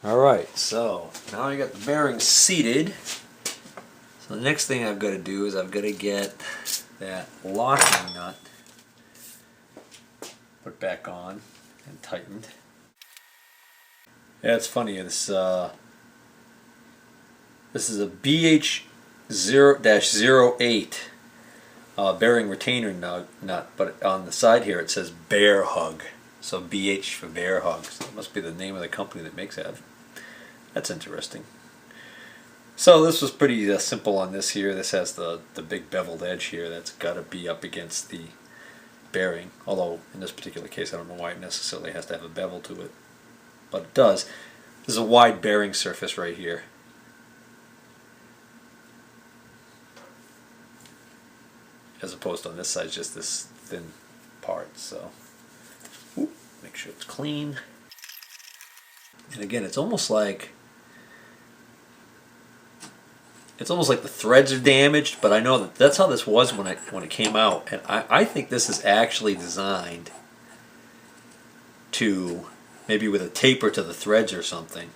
Alright, so now I got the bearings seated. So the next thing I've got to do is I've got to get that locking nut put back on and tightened. Yeah, it's funny, this is a BH0-08 bearing retainer nut, but on the side here it says Bear Hug. So BH for Bear Hug. So it must be the name of the company that makes that. That's interesting. So this was pretty simple on this here. This has the big beveled edge here. That's got to be up against the bearing. Although in this particular case I don't know why it necessarily has to have a bevel to it. But it does. There's a wide bearing surface right here. As opposed to on this side, just this thin part. So make sure it's clean. And again, it's almost like the threads are damaged, but I know that that's how this was when it came out, and I think this is actually designed to, maybe with a taper to the threads or something,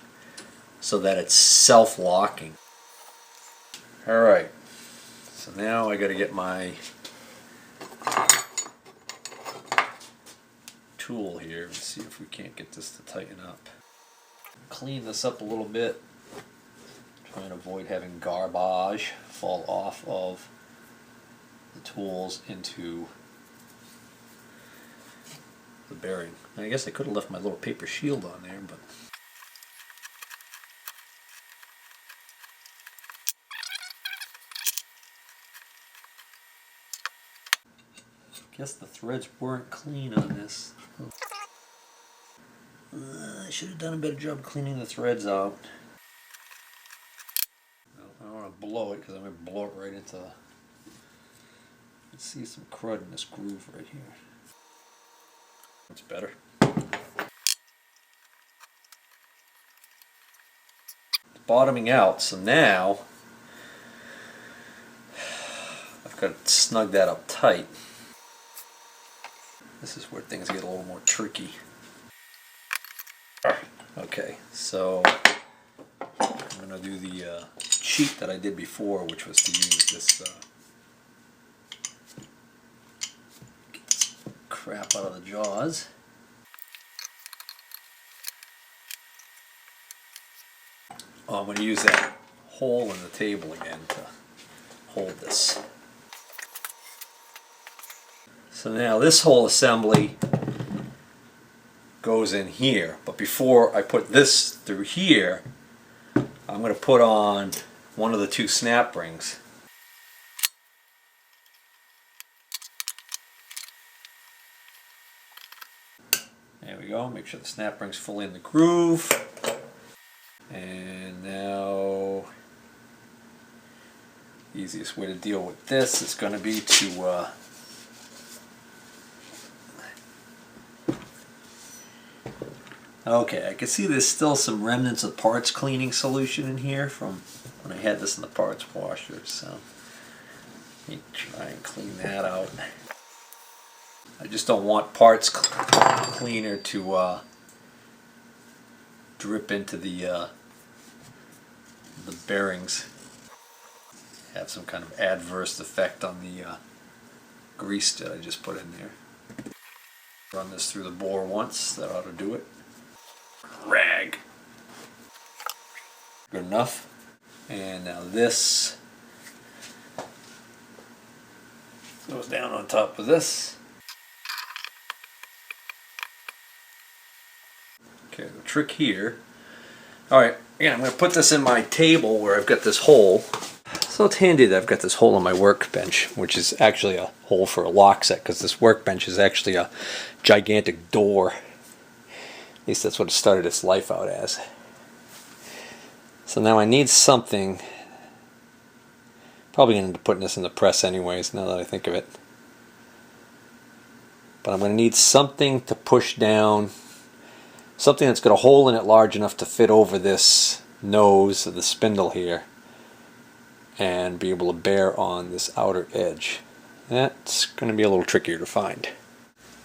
so that it's self-locking. Alright, so now I got to get my tool here and see if we can't get this to tighten up. Clean this up a little bit. Try and avoid having garbage fall off of the tools into the bearing. I guess I could have left my little paper shield on there, but I guess the threads weren't clean on this. I should have done a better job cleaning the threads out. I don't want to blow it because I'm going to blow it right into the... Let's see some crud in this groove right here. That's better. It's bottoming out, so now I've got to snug that up tight. This is where things get a little more tricky. Okay, so I'm going to do the cheat that I did before, which was to use this get this crap out of the jaws. I'm going to use that hole in the table again to hold this. So now this whole assembly goes in here, but before I put this through here, I'm going to put on one of the two snap rings. There we go, make sure the snap ring's fully in the groove. And now, the easiest way to deal with this is going to be to okay, I can see there's still some remnants of parts cleaning solution in here from when I had this in the parts washer, so let me try and clean that out. I just don't want parts cleaner to drip into the bearings, have some kind of adverse effect on the grease that I just put in there. Run this through the bore once, that ought to do it. Rag. Good enough. And now this goes down on top of this. Okay, the trick here. Alright, again, I'm going to put this in my table where I've got this hole. So it's handy that I've got this hole on my workbench, which is actually a hole for a lock set, because this workbench is actually a gigantic door. At least that's what it started its life out as. So now I need something. Probably going to end up putting this in the press anyways, now that I think of it. But I'm going to need something to push down, something that's got a hole in it large enough to fit over this nose of the spindle here and be able to bear on this outer edge. That's going to be a little trickier to find.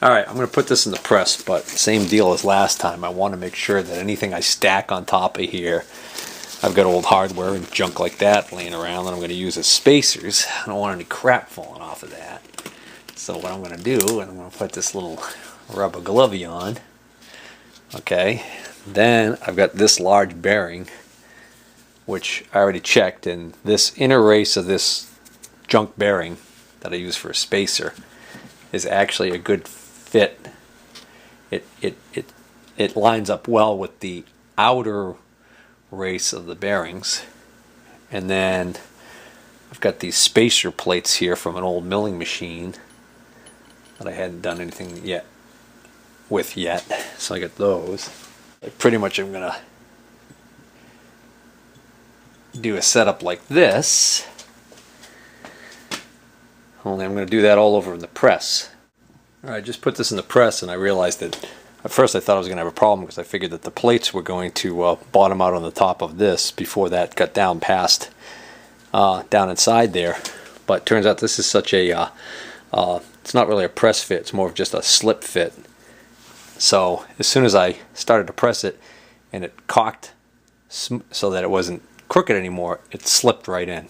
Alright, I'm going to put this in the press, but same deal as last time. I want to make sure that anything I stack on top of here, I've got old hardware and junk like that laying around that I'm going to use as spacers. I don't want any crap falling off of that. So what I'm going to do is I'm going to put this little rubber glovey on. Okay, then I've got this large bearing, which I already checked, and this inner race of this junk bearing that I use for a spacer is actually a good fit. It lines up well with the outer race of the bearings. And then I've got these spacer plates here from an old milling machine that I hadn't done anything with yet. So I got those. I pretty much am gonna do a setup like this. Only I'm going to do that all over in the press. Alright, I just put this in the press and I realized that at first I thought I was going to have a problem because I figured that the plates were going to bottom out on the top of this before that got down past down inside there. But turns out this is such a it's not really a press fit, it's more of just a slip fit. So as soon as I started to press it and it cocked so that it wasn't crooked anymore, it slipped right in.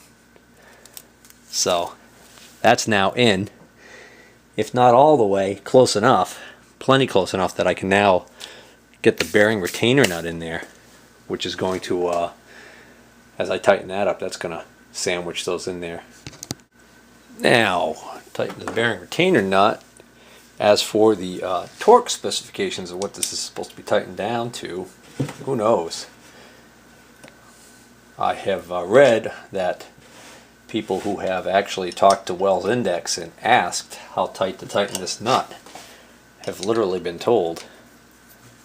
So that's now in, if not all the way, close enough, plenty close enough that I can now get the bearing retainer nut in there, which is going to, as I tighten that up, that's going to sandwich those in there. Now, tighten the bearing retainer nut. As for the torque specifications of what this is supposed to be tightened down to, who knows? I have read that people who have actually talked to Wells Index and asked how tight to tighten this nut have literally been told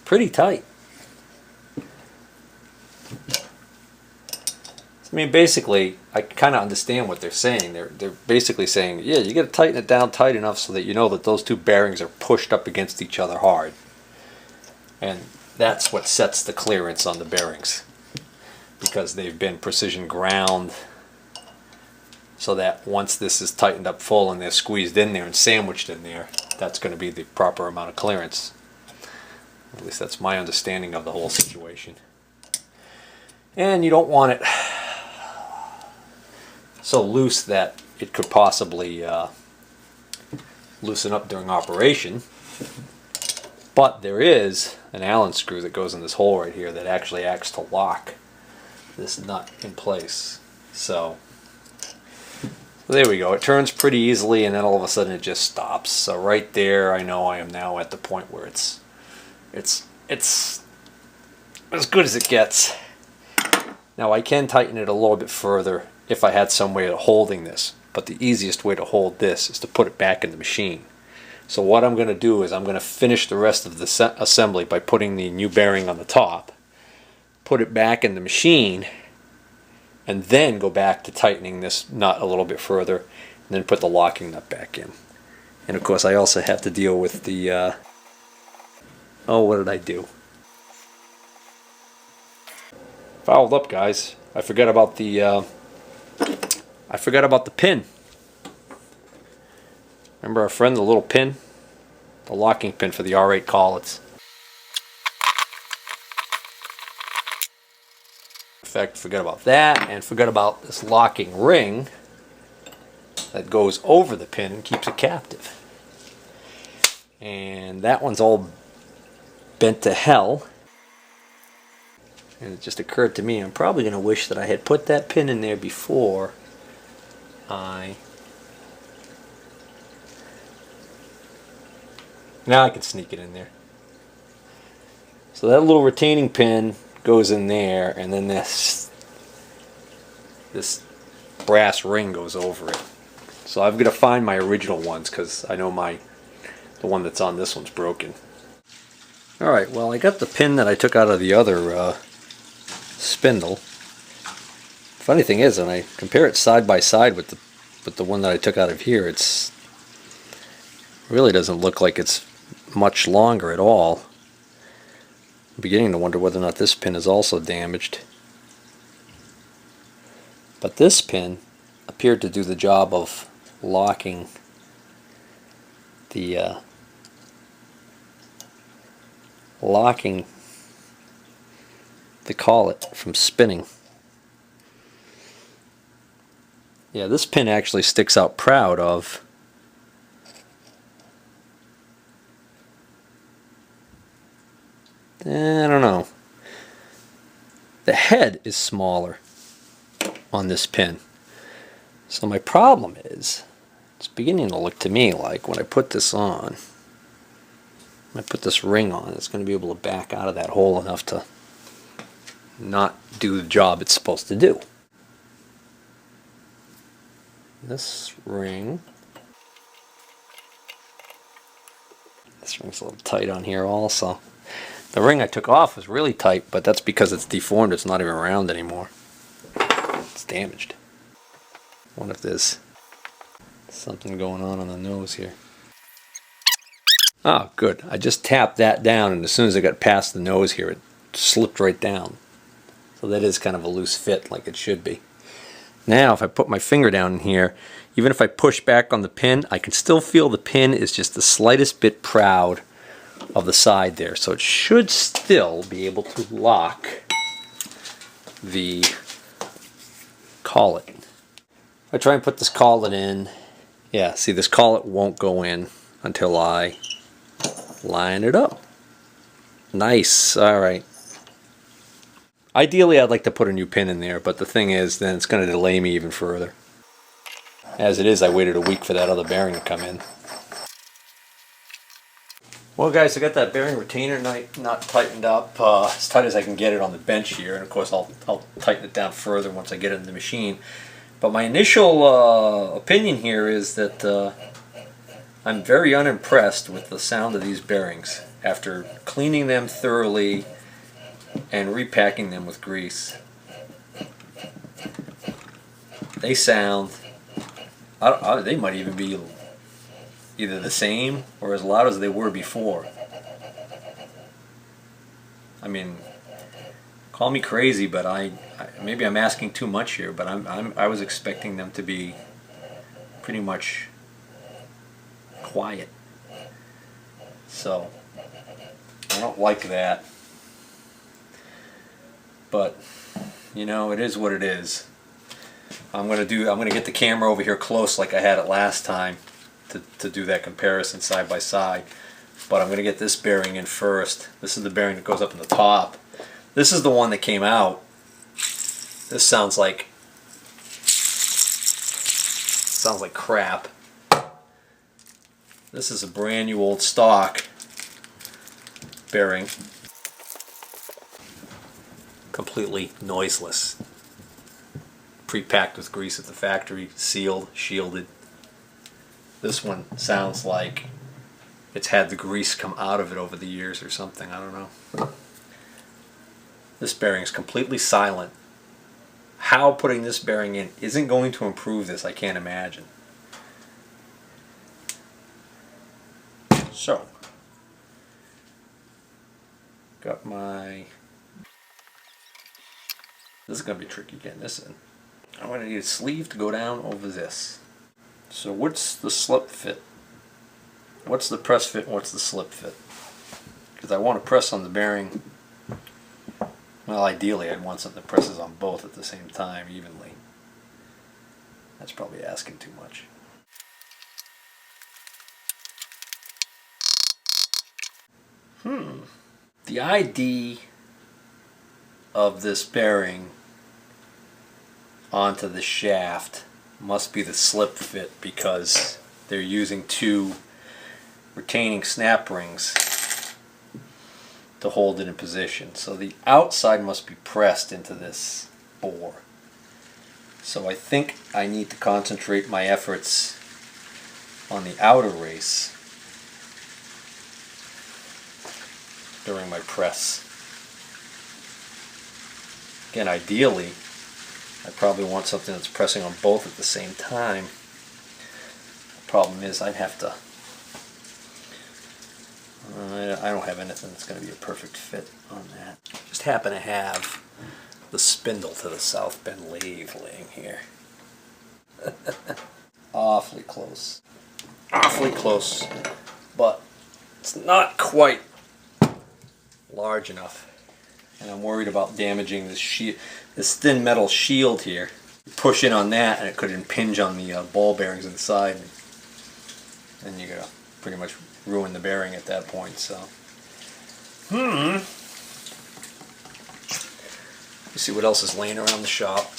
pretty tight. I mean, basically, I kind of understand what they're saying. They're basically saying, yeah, you got to tighten it down tight enough so that you know that those two bearings are pushed up against each other hard. And that's what sets the clearance on the bearings, because they've been precision ground so that once this is tightened up full and they're squeezed in there and sandwiched in there, that's going to be the proper amount of clearance. At least that's my understanding of the whole situation. And you don't want it so loose that it could possibly loosen up during operation. But there is an Allen screw that goes in this hole right here that actually acts to lock this nut in place. So there we go. It turns pretty easily, and then all of a sudden it just stops. So right there, I know I am now at the point where it's as good as it gets. Now I can tighten it a little bit further if I had some way of holding this, but the easiest way to hold this is to put it back in the machine. So what I'm going to do is I'm going to finish the rest of the assembly by putting the new bearing on the top, put it back in the machine, and then go back to tightening this nut a little bit further, and then put the locking nut back in. And of course I also have to deal with the oh, what did I do? Fouled up, guys. I forgot about the pin. Remember our friend, the little pin? The locking pin for the R8 collets. In fact, forget about that, and forget about this locking ring that goes over the pin and keeps it captive. And that one's all bent to hell. And it just occurred to me, I'm probably going to wish that I had put that pin in there before now I can sneak it in there. So that little retaining pin goes in there, and then this brass ring goes over it. So I've got to find my original ones, because I know the one that's on this one's broken. Alright, well, I got the pin that I took out of the other spindle. Funny thing is, when I compare it side by side with the one that I took out of here, it really doesn't look like it's much longer at all. I'm beginning to wonder whether or not this pin is also damaged. But this pin appeared to do the job of locking the locking the collet from spinning. Yeah, this pin actually sticks out proud of I don't know. The head is smaller on this pin. So my problem is, it's beginning to look to me like when I put this on, when I put this ring on, it's going to be able to back out of that hole enough to not do the job it's supposed to do. This ring's a little tight on here also. The ring I took off was really tight, but that's because it's deformed. It's not even round anymore. It's damaged. I wonder if there's something going on the nose here. Oh, good. I just tapped that down, and as soon as I got past the nose here, it slipped right down. So that is kind of a loose fit, like it should be. Now, if I put my finger down in here, even if I push back on the pin, I can still feel the pin is just the slightest bit proud of the side there. So it should still be able to lock the collet. If I try and put this collet in, yeah, see, this collet won't go in until I line it up. Nice. All right. Ideally, I'd like to put a new pin in there, but the thing is, then it's going to delay me even further. As it is, I waited a week for that other bearing to come in. Well, guys, I got that bearing retainer not tightened up as tight as I can get it on the bench here, and of course I'll tighten it down further once I get it in the machine. But my initial opinion here is that I'm very unimpressed with the sound of these bearings after cleaning them thoroughly and repacking them with grease. They sound, they might even be either the same or as loud as they were before. I mean, call me crazy, but maybe I'm asking too much here, but I was expecting them to be pretty much quiet. So I don't like that. But you know, it is what it is. I'm gonna get the camera over here close like I had it last time to do that comparison side by side. But I'm gonna get this bearing in first. This is the bearing that goes up in the top. This is the one that came out. This sounds like crap. This is a brand new old stock bearing. Completely noiseless. Pre-packed with grease at the factory, sealed, shielded. This one sounds like it's had the grease come out of it over the years or something, I don't know. This bearing is completely silent. How putting this bearing in isn't going to improve this, I can't imagine. So, got my... This is going to be tricky getting this in. I'm going to need a sleeve to go down over this. So what's the slip fit? What's the press fit and what's the slip fit? Because I want to press on the bearing. Well, ideally I'd want something that presses on both at the same time evenly. That's probably asking too much. The ID of this bearing onto the shaft must be the slip fit because they're using two retaining snap rings to hold it in position. So the outside must be pressed into this bore. So I think I need to concentrate my efforts on the outer race during my press. Again, ideally, I probably want something that's pressing on both at the same time. The problem is I'd have to... I don't have anything that's going to be a perfect fit on that. Just happen to have the spindle to the South Bend lathe laying here. Awfully close. Awfully close. But it's not quite large enough. And I'm worried about damaging this thin metal shield here. You push in on that and it could impinge on the ball bearings inside. And you're going to pretty much ruin the bearing at that point. So, let's see what else is laying around the shop.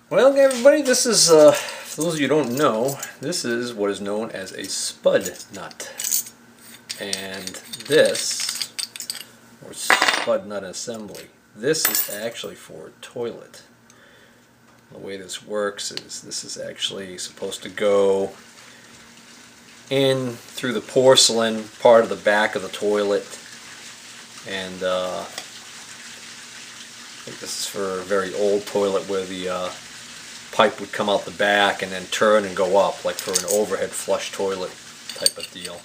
Well, everybody, this is, for those of you who don't know, this is what is known as a spud nut. And this, or spud nut assembly, this is actually for a toilet. The way this works is this is actually supposed to go in through the porcelain part of the back of the toilet, and I think this is for a very old toilet where the pipe would come out the back and then turn and go up, like for an overhead flush toilet type of deal.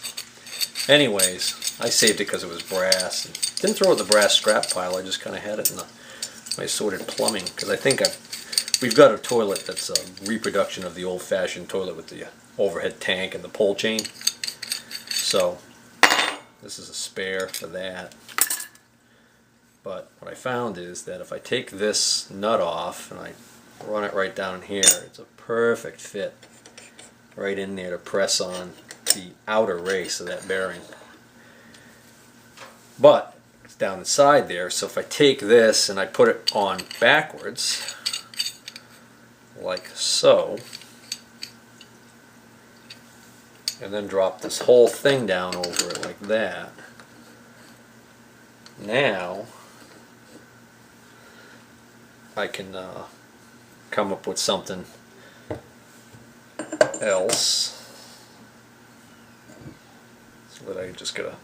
Anyways, I saved it because it was brass. And didn't throw it in the brass scrap pile, I just kind of had it in my sorted plumbing, because I think we've got a toilet that's a reproduction of the old-fashioned toilet with the overhead tank and the pole chain. So this is a spare for that. But what I found is that if I take this nut off and I run it right down here, it's a perfect fit right in there to press on the outer race of that bearing. But it's down inside there, so if I take this and I put it on backwards, like so, and then drop this whole thing down over it like that, now I can come up with something else, so that I just gotta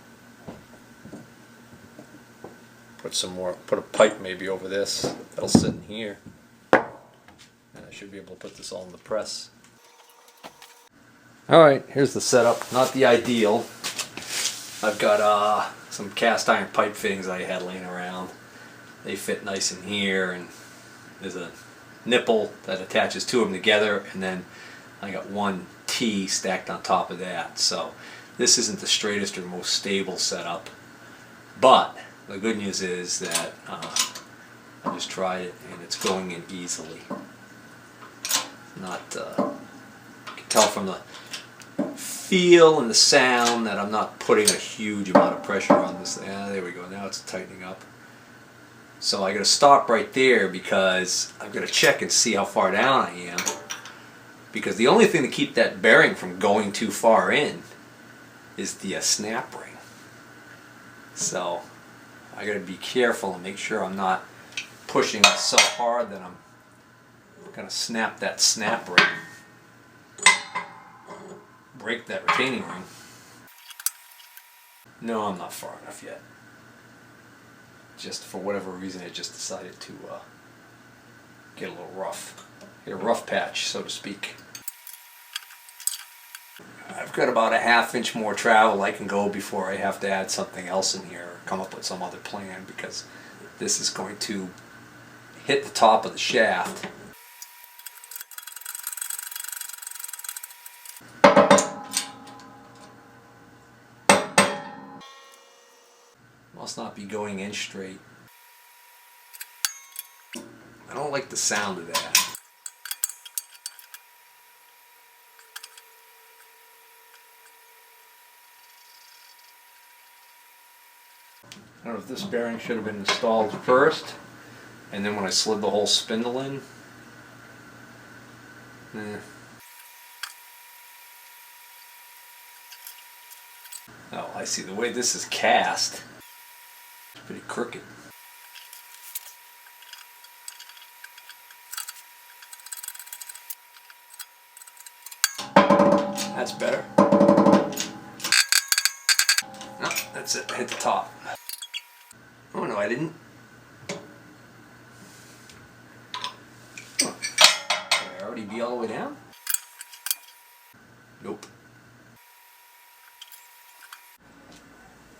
put a pipe maybe over this that'll sit in here, and I should be able to put this all in the press. Alright, here's the setup. Not the ideal. I've got some cast iron pipe fittings I had laying around. They fit nice in here, and there's a nipple that attaches two of them together, and then I got one T stacked on top of that. So this isn't the straightest or most stable setup, but the good news is that I just tried it and it's going in easily. Not you can tell from the feel and the sound that I'm not putting a huge amount of pressure on this. There we go. Now it's tightening up. So I got to stop right there because I've got to check and see how far down I am. Because the only thing to keep that bearing from going too far in is the snap ring. So I got to be careful and make sure I'm not pushing it so hard that I'm going to snap that snap ring. Break that retaining ring. No, I'm not far enough yet. Just for whatever reason, it just decided to get a little rough. Hit a rough patch, so to speak. I've got about a ½ inch more travel I can go before I have to add something else in here or come up with some other plan, because this is going to hit the top of the shaft. Must not be going in straight. I don't like the sound of that. I don't know if this bearing should have been installed first, and then when I slid the whole spindle in. Oh, I see. The way this is cast, it's pretty crooked. That's better. No, that's it. Hit the top. Oh no, I didn't. Huh. Did I already be all the way down? Nope.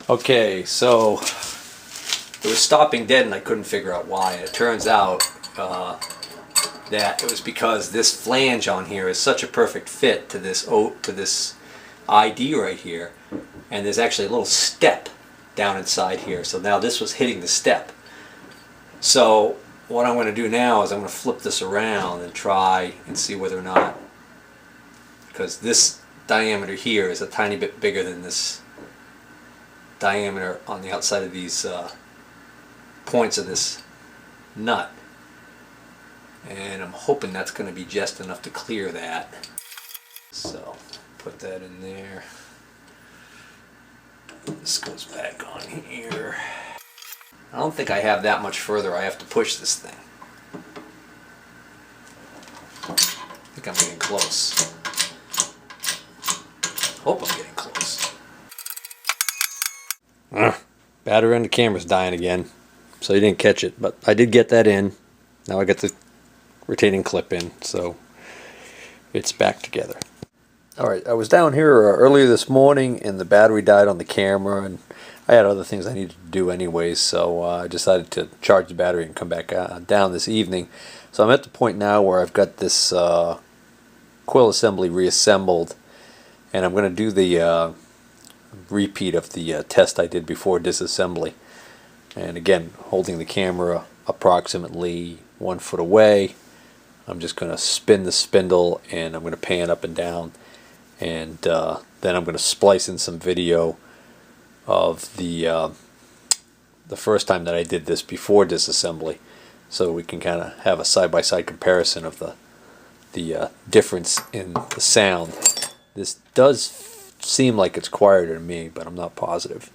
Okay, so it was stopping dead and I couldn't figure out why. It turns out that it was because this flange on here is such a perfect fit to this ID right here, and there's actually a little step down inside here. So now this was hitting the step. So what I'm going to do now is I'm going to flip this around and try and see whether or not, because this diameter here is a tiny bit bigger than this diameter on the outside of these points of this nut, and I'm hoping that's going to be just enough to clear that. So put that in there. This goes back on here. I don't think I have that much further I have to push this thing. I think I'm getting close. Hope I'm getting close. Battery on the camera's dying again, so you didn't catch it, but I did get that in. Now I got the retaining clip in, so it's back together. Alright, I was down here earlier this morning and the battery died on the camera, and I had other things I needed to do anyways, so I decided to charge the battery and come back down this evening. So I'm at the point now where I've got this quill assembly reassembled, and I'm going to do the repeat of the test I did before disassembly. And again, holding the camera approximately 1 foot away, I'm just going to spin the spindle and I'm going to pan up and down, and then I'm going to splice in some video of the first time that I did this before disassembly, so we can kind of have a side-by-side comparison of the difference in the sound. This does seem like it's quieter to me, but I'm not positive.